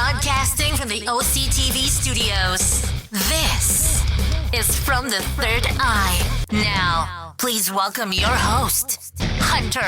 Broadcasting from the OCTV studios. This is From the Third Eye. Now, please welcome your host, Hunter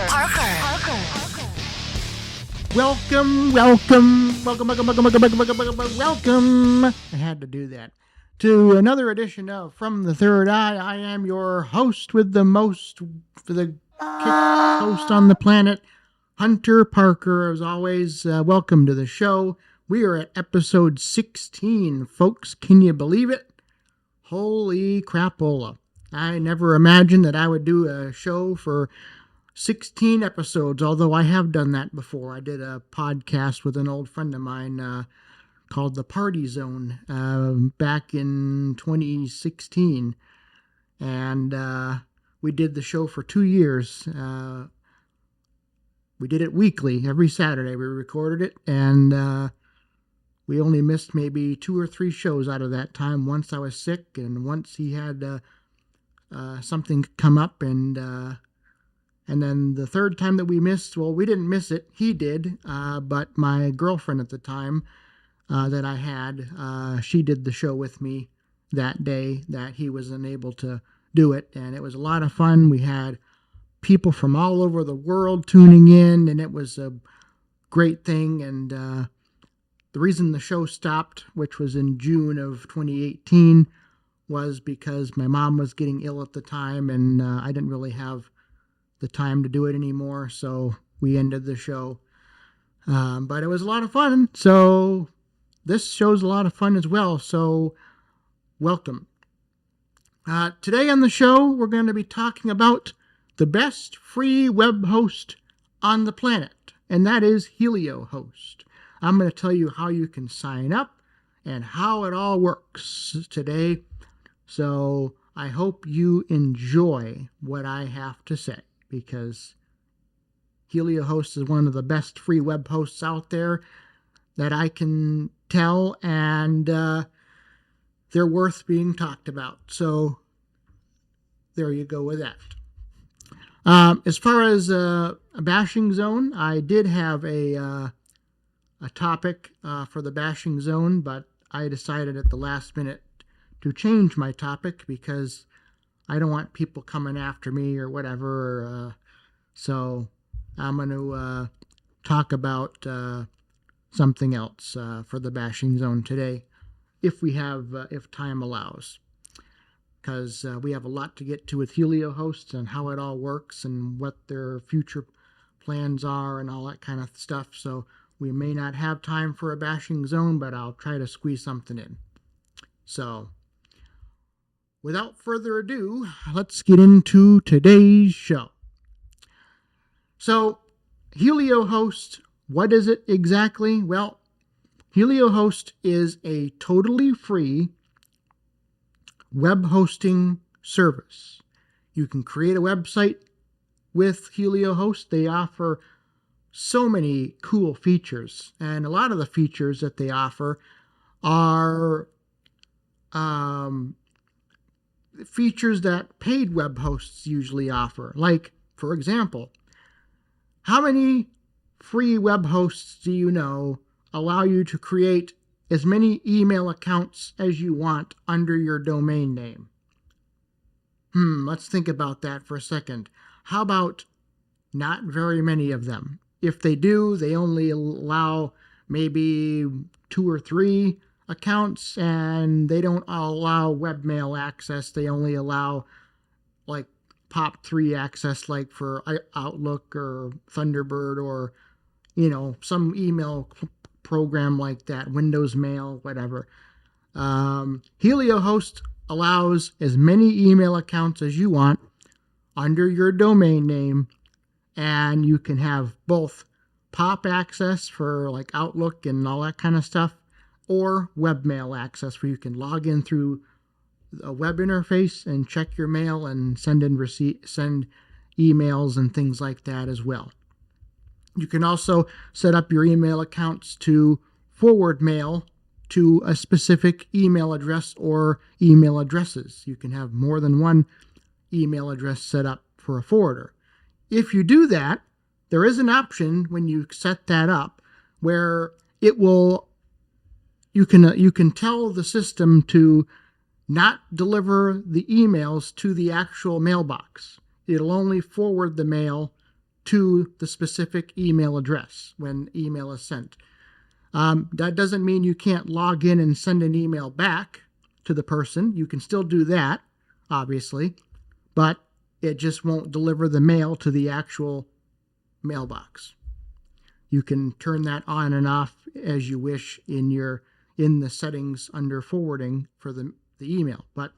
Parker. Welcome. I had to do that. To another edition of From the Third Eye. I am your host with the most, for the host on the planet, Hunter Parker. As always, welcome to the show. We are at episode 16, folks. Can you believe it? Holy crapola. I never imagined that I would do a show for 16 episodes, although I have done that before. I did a podcast with an old friend of mine called The Party Zone back in 2016. And we did the show for 2 years. We did it weekly, every Saturday. We recorded it, and we only missed maybe 2 or 3 shows out of that time. Once I was sick, and once he had something come up, and then the third time that we missed, well, we didn't miss it. He did, but my girlfriend at the time that I had, she did the show with me that day that he was unable to do it, and it was a lot of fun. We had people from all over the world tuning in, and it was a great thing. And the reason the show stopped, which was in June of 2018, was because my mom was getting ill at the time, and I didn't really have the time to do it anymore, so we ended the show. But it was a lot of fun, so this show's a lot of fun as well, so welcome. Today on the show, we're going to be talking about the best free web host on the planet, and that is Heliohost. I'm going to tell you how you can sign up and how it all works today, so I hope you enjoy what I have to say, because Heliohost is one of the best free web hosts out there that I can tell, and they're worth being talked about. So there you go with that. As far as a bashing zone, I did have a topic for the bashing zone, but I decided at the last minute to change my topic because I don't want people coming after me or whatever. So I'm going to talk about something else for the bashing zone today, if time allows. Because we have a lot to get to with Heliohost and how it all works and what their future plans are and all that kind of stuff. So we may not have time for a bashing zone, but I'll try to squeeze something in. So without further ado, let's get into today's show. So Heliohost, what is it exactly? Well, Heliohost is a totally free web hosting service. You can create a website with Heliohost. They offer so many cool features, and a lot of the features that they offer are features that paid web hosts usually offer. Like, for example, how many free web hosts do you know allow you to create as many email accounts as you want under your domain name? Let's think about that for a second. How about not very many of them? If they do, they only allow maybe 2 or 3 accounts, and they don't allow webmail access. They only allow like POP3 access, like for Outlook or Thunderbird or, some email program like that, Windows Mail, whatever. Heliohost allows as many email accounts as you want under your domain name, and you can have both POP access for like Outlook and all that kind of stuff, or webmail access where you can log in through a web interface and check your mail and send emails and things like that as well. You can also set up your email accounts to forward mail to a specific email address or email addresses. You can have more than one email address set up for a forwarder. If you do that, there is an option when you set that up where it will, you can tell the system to not deliver the emails to the actual mailbox. It'll only forward the mail to the specific email address when email is sent. That doesn't mean you can't log in and send an email back to the person. You can still do that, obviously, but it just won't deliver the mail to the actual mailbox. You can turn that on and off as you wish in the settings under forwarding for the email. But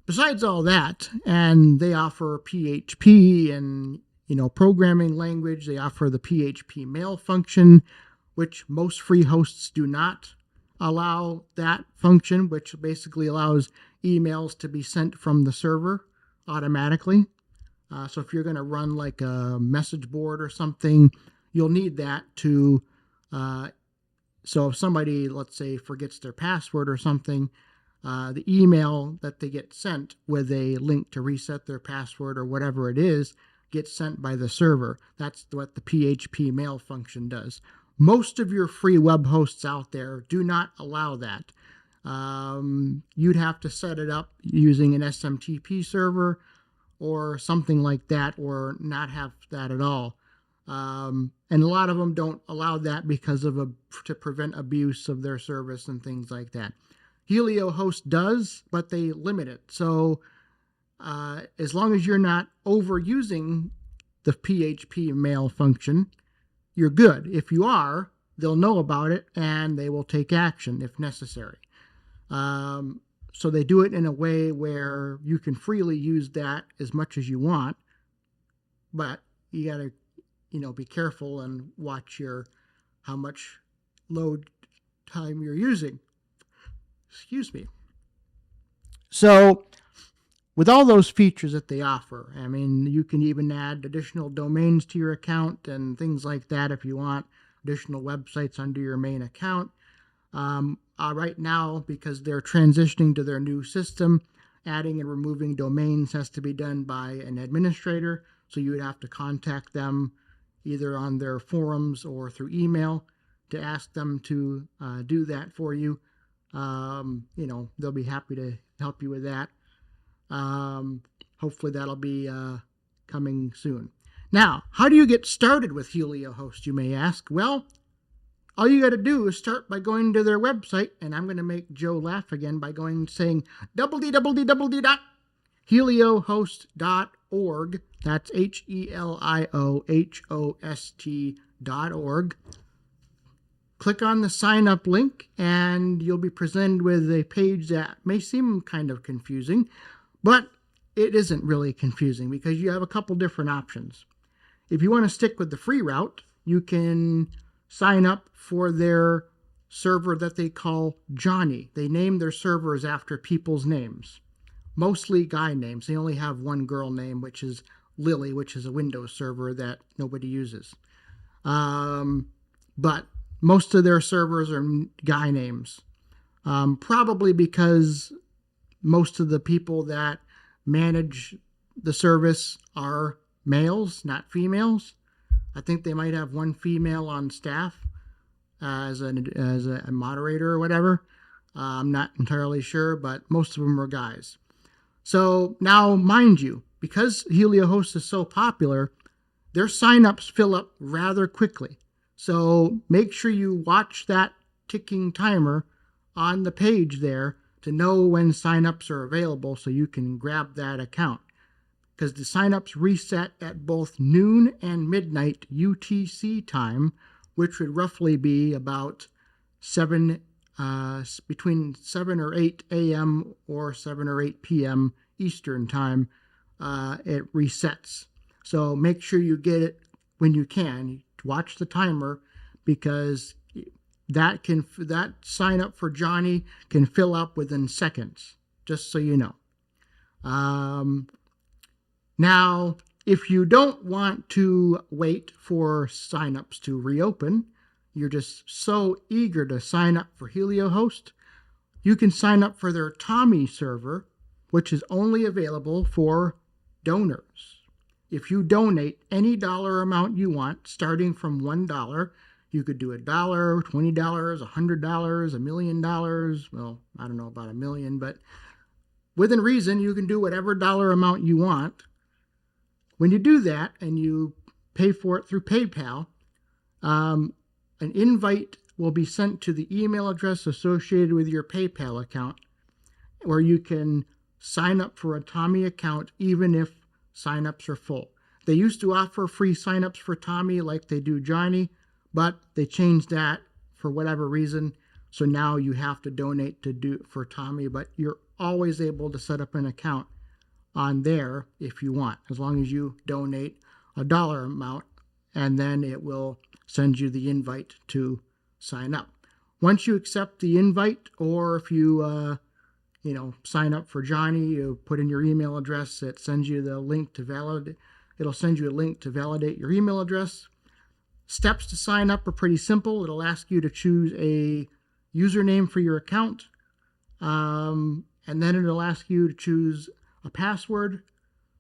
besides all that, and they offer PHP and programming language, they offer the PHP mail function, which most free hosts do not allow that function, which basically allows emails to be sent from the server automatically. So if you're going to run like a message board or something, you'll need that to, so if somebody, let's say, forgets their password or something, the email that they get sent with a link to reset their password or whatever it is gets sent by the server. That's what the PHP mail function does. Most of your free web hosts out there do not allow that. You'd have to set it up using an SMTP server or something like that, or not have that at all. And a lot of them don't allow that because of to prevent abuse of their service and things like that. Heliohost does, but they limit it. So as long as you're not overusing the PHP mail function, you're good. If you are, they'll know about it and they will take action if necessary. So they do it in a way where you can freely use that as much as you want, but you got to be careful and watch how much load time you're using. Excuse me. So with all those features that they offer, I mean, you can even add additional domains to your account and things like that if you want additional websites under your main account. Right now, because they're transitioning to their new system, adding and removing domains has to be done by an administrator. So you would have to contact them either on their forums or through email to ask them to do that for you. They'll be happy to help you with that. Hopefully that'll be coming soon. Now, how do you get started with Heliohost, you may ask? Well, all you got to do is start by going to their website, and I'm going to make Joe laugh again by saying www.heliohost.org. That's HELIOHOST.org. Click on the sign up link, and you'll be presented with a page that may seem kind of confusing, but it isn't really confusing because you have a couple different options. If you want to stick with the free route, you can sign up for their server that they call Johnny. They name their servers after people's names, mostly guy names. They only have one girl name, which is Lily, which is a Windows server that nobody uses. But most of their servers are guy names, probably because most of the people that manage the service are males, not females. I think they might have one female on staff as a moderator or whatever. I'm not entirely sure, but most of them are guys. So now, mind you, because Heliohost is so popular, their signups fill up rather quickly. So make sure you watch that ticking timer on the page there to know when signups are available so you can grab that account. Because the signups reset at both noon and midnight UTC time, which would roughly be about between 7 or 8 a.m. or 7 or 8 p.m. Eastern time. It resets. So make sure you get it when you can. Watch the timer, because that sign up for Johnny can fill up within seconds, just so you know. Now, if you don't want to wait for signups to reopen, you're just so eager to sign up for Heliohost, you can sign up for their Tommy server, which is only available for donors. If you donate any dollar amount you want, starting from $1, You could do $1, $20, $100, $1 million. Well, I don't know about $1 million, but within reason, you can do whatever dollar amount you want. When you do that and you pay for it through PayPal, an invite will be sent to the email address associated with your PayPal account, where you can sign up for a Tommy account even if signups are full. They used to offer free signups for Tommy like they do Johnny, but they changed that for whatever reason. So now you have to donate to do for Tommy, but you're always able to set up an account on there if you want, as long as you donate a dollar amount, and then it will send you the invite to sign up. Once you accept the invite, or if you sign up for Johnny, you put in your email address, it sends you the link to validate. It'll send you a link to validate your email address. Steps to sign up are pretty simple. It'll ask you to choose a username for your account, and then it'll ask you to choose a password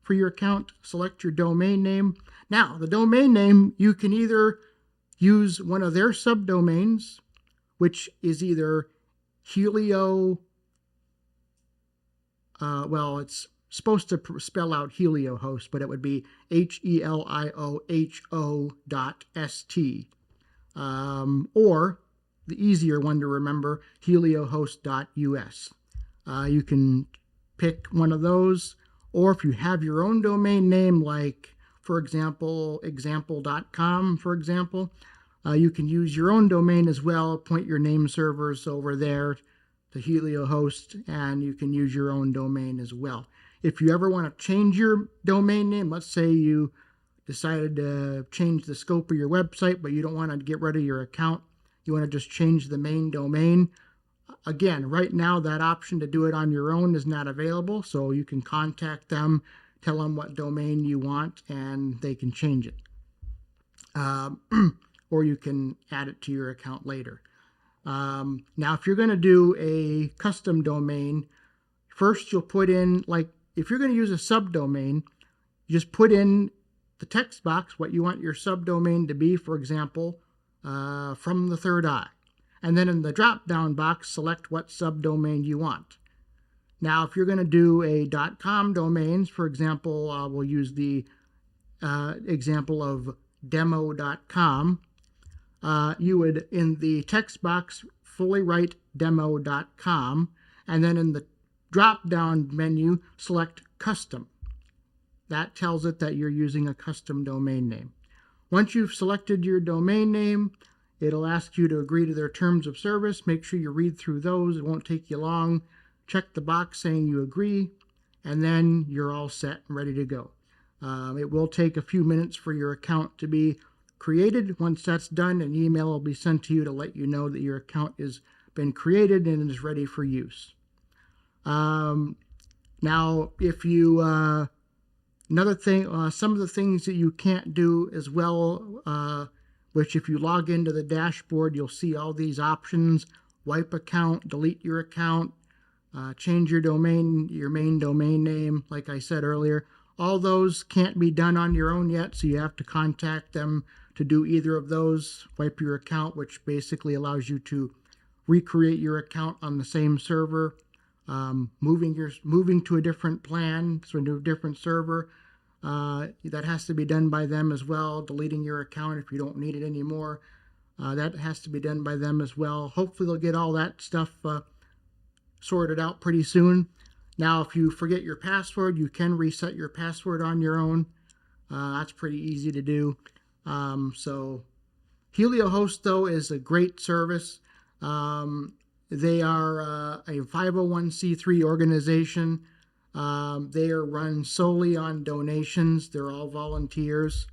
for your account. Select your domain name. Now, the domain name, you can either use one of their subdomains, which is either Helio, it's supposed to spell out Heliohost, but it would be HELIOHO.ST. Or the easier one to remember, heliohost.us. You can pick one of those, or if you have your own domain name, like, for example, example.com, for example, you can use your own domain as well, point your name servers over there to Heliohost, and you can use your own domain as well. If you ever want to change your domain name, let's say you decided to change the scope of your website, but you don't want to get rid of your account, you want to just change the main domain. Again, right now that option to do it on your own is not available, so you can contact them, tell them what domain you want, and they can change it. Or you can add it to your account later. Now, if you're going to do a custom domain, first you'll put in, like, if you're going to use a subdomain, you just put in the text box what you want your subdomain to be, for example, from the third eye. And then in the drop-down box, select what subdomain you want. Now, if you're going to do a .com domains, for example, we'll use the example of demo.com. You would, in the text box, fully write demo.com, and then in the drop-down menu, select custom. That tells it that you're using a custom domain name. Once you've selected your domain name, it'll ask you to agree to their terms of service. Make sure you read through those. It won't take you long. Check the box saying you agree, and then you're all set and ready to go. It will take a few minutes for your account to be created. Once that's done, an email will be sent to you to let you know that your account has been created and is ready for use. Now, if you, another thing, some of the things that you can't do as well, which if you log into the dashboard, you'll see all these options: wipe account, delete your account, change your domain, your main domain name, like I said earlier. All those can't be done on your own yet, so you have to contact them to do either of those. Wipe your account, which basically allows you to recreate your account on the same server. Moving to a different plan, so to a different server, that has to be done by them as well. Deleting your account if you don't need it anymore, that has to be done by them as well. Hopefully they'll get all that stuff sorted out pretty soon. Now, if you forget your password, you can reset your password on your own. That's pretty easy to do. So Heliohost, though, is a great service. They are a 501c3 organization. They are run solely on donations. They're all volunteers.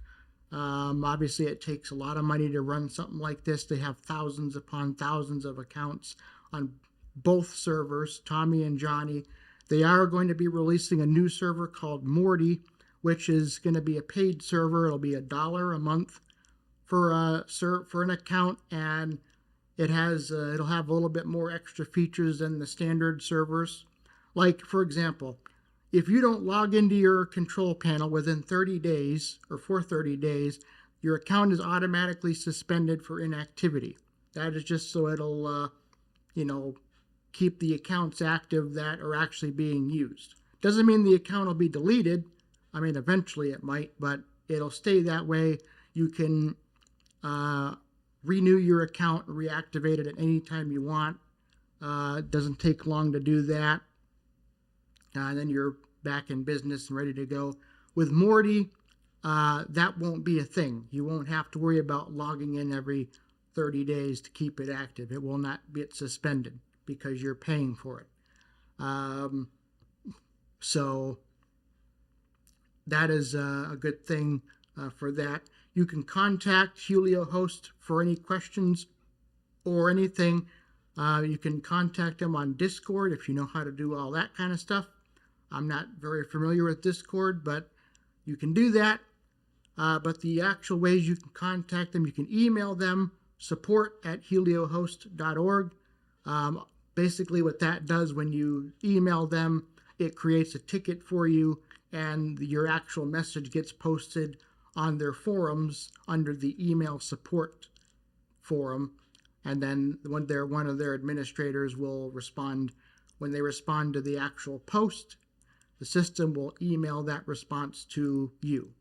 Obviously, it takes a lot of money to run something like this. They have thousands upon thousands of accounts on both servers, Tommy and Johnny. They are going to be releasing a new server called Morty, which is going to be a paid server. It'll be $1 a month for an account, and it'll have a little bit more extra features than the standard servers. Like, for example, if you don't log into your control panel within 30 days, or for 30 days, your account is automatically suspended for inactivity. That is just so it'll, keep the accounts active that are actually being used. Doesn't mean the account will be deleted. I mean, eventually it might, but it'll stay that way. You can renew your account and reactivate it at any time you want. It doesn't take long to do that. And then you're back in business and ready to go. With Morty, that won't be a thing. You won't have to worry about logging in every 30 days to keep it active. It will not get suspended because you're paying for it. So that is a good thing for that. You can contact Heliohost for any questions or anything. You can contact them on Discord if you know how to do all that kind of stuff. I'm not very familiar with Discord, but you can do that. But the actual ways you can contact them, you can email them, support@heliohost.org. Basically what that does, when you email them, it creates a ticket for you, and your actual message gets posted on their forums under the email support forum. And then one of their administrators will respond. When they respond to the actual post, the system will email that response to you.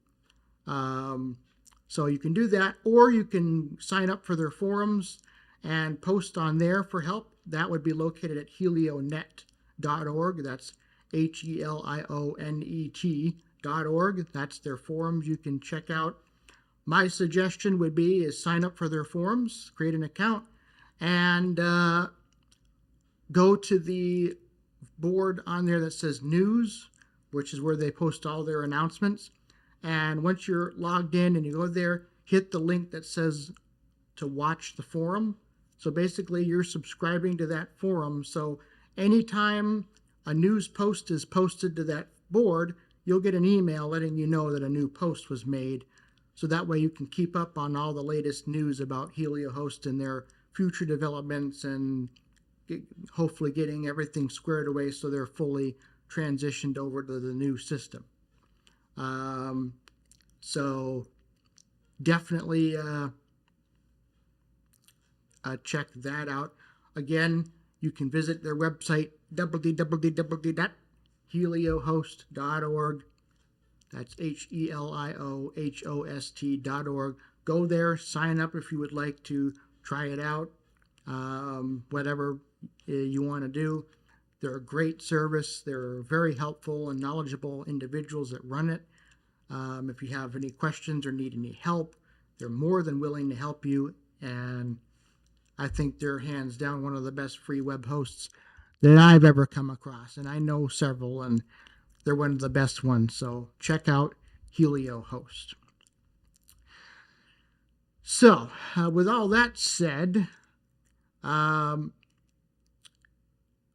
So you can do that, or you can sign up for their forums and post on there for help. That would be located at helionet.org. That's HELIONET.org. That's their forums you can check out. My suggestion would be is sign up for their forums, create an account, and go to the board on there that says news, which is where they post all their announcements. And once you're logged in and you go there, hit the link that says to watch the forum. So basically you're subscribing to that forum. So anytime a news post is posted to that board, you'll get an email letting you know that a new post was made. So that way you can keep up on all the latest news about Heliohost and their future developments, and hopefully getting everything squared away so they're fully transitioned over to the new system. So definitely check that out. Again, you can visit their website, www.heliohost.org. That's HELIOHOST.org. Go there, sign up if you would like to try it out, whatever you want to do. They're a great service. They're very helpful and knowledgeable individuals that run it. If you have any questions or need any help, they're more than willing to help you. And I think they're hands down one of the best free web hosts that I've ever come across. And I know several, and they're one of the best ones. So check out Heliohost. So with all that said, I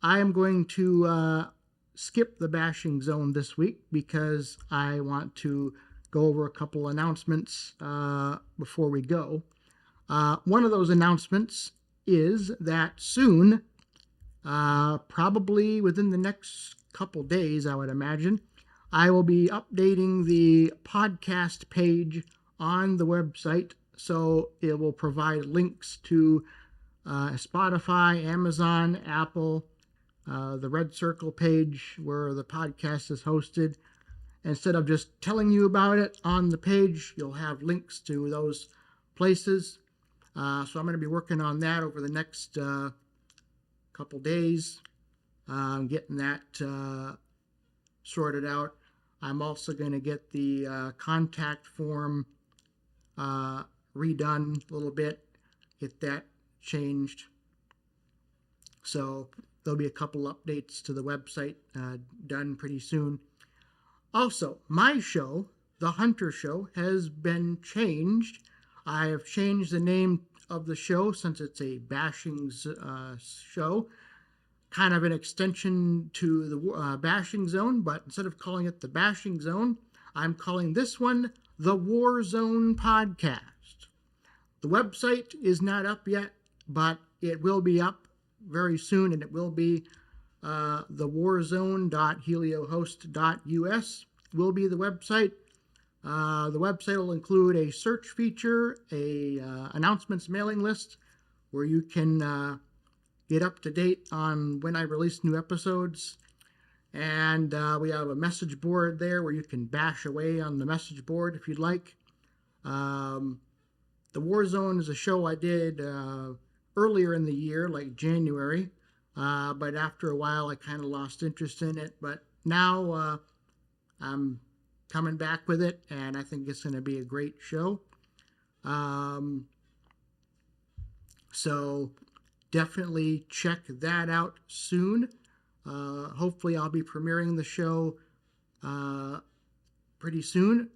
am going to skip the bashing zone this week because I want to go over a couple announcements before we go. One of those announcements is that soon, probably within the next couple days, I would imagine, I will be updating the podcast page on the website, so it will provide links to Spotify, Amazon, Apple, the Red Circle page where the podcast is hosted. Instead of just telling you about it on the page, you'll have links to those places. So I'm going to be working on that over the next couple days, getting that sorted out. I'm also going to get the contact form redone a little bit, get that changed. So there'll be a couple updates to the website done pretty soon. Also, my show, The Hunter Show, has been changed. I have changed the name of the show since it's a bashing show, kind of an extension to the bashing zone, but instead of calling it the bashing zone, I'm calling this one the War Zone Podcast. The website is not up yet, but it will be up very soon, and it will be thewarzone.heliohost.us will be the website. The website will include a search feature, a announcements mailing list where you can get up to date on when I release new episodes. And we have a message board there where you can bash away on the message board if you'd like. The Warzone is a show I did earlier in the year, like January. But after a while, I kind of lost interest in it. But now I'm coming back with it, and I think it's going to be a great show. So definitely check that out soon. Hopefully I'll be premiering the show pretty soon.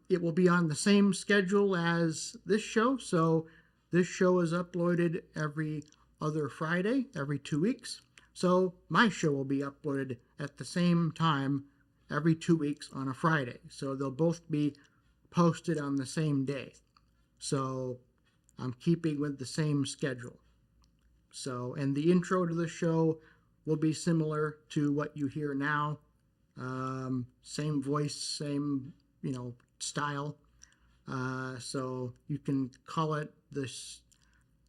It will be on the same schedule as this show. So this show is uploaded every other Friday, every 2 weeks. So my show will be uploaded at the same time every 2 weeks on a Friday. So they'll both be posted on the same day. So I'm keeping with the same schedule. So, and the intro to the show will be similar to what you hear now. Same voice, same, style. So you can call it the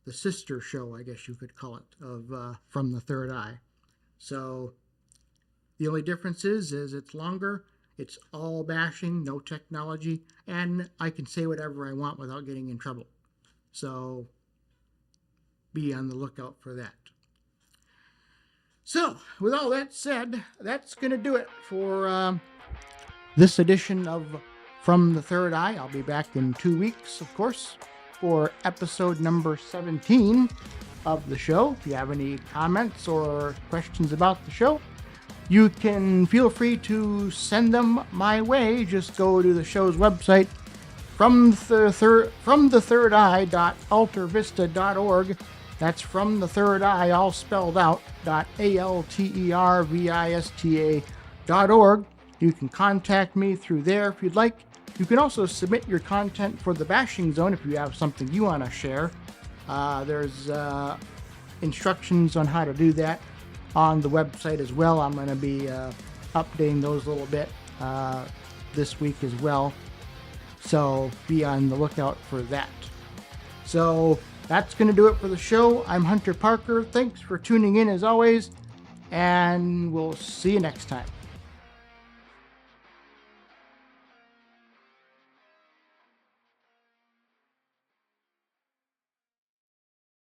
sister show, I guess you could call it, of From the Third Eye. So the only difference is it's longer, it's all bashing, no technology, and I can say whatever I want without getting in trouble. So be on the lookout for that. So, with all that said, that's going to do it for this edition of From the Third Eye. I'll be back in 2 weeks, of course, for episode number 17 of the show. If you have any comments or questions about the show, you can feel free to send them my way. Just go to the show's website, fromthethirdeye.altervista.org. That's From the Third Eye, all spelled out, .altervista.org. You can contact me through there if you'd like. You can also submit your content for the Bashing Zone if you have something you want to share. There's instructions on how to do that on the website as well. I'm going to be updating those a little bit this week as well. So be on the lookout for that. So that's going to do it for the show. I'm Hunter Parker. Thanks for tuning in as always, and we'll see you next time.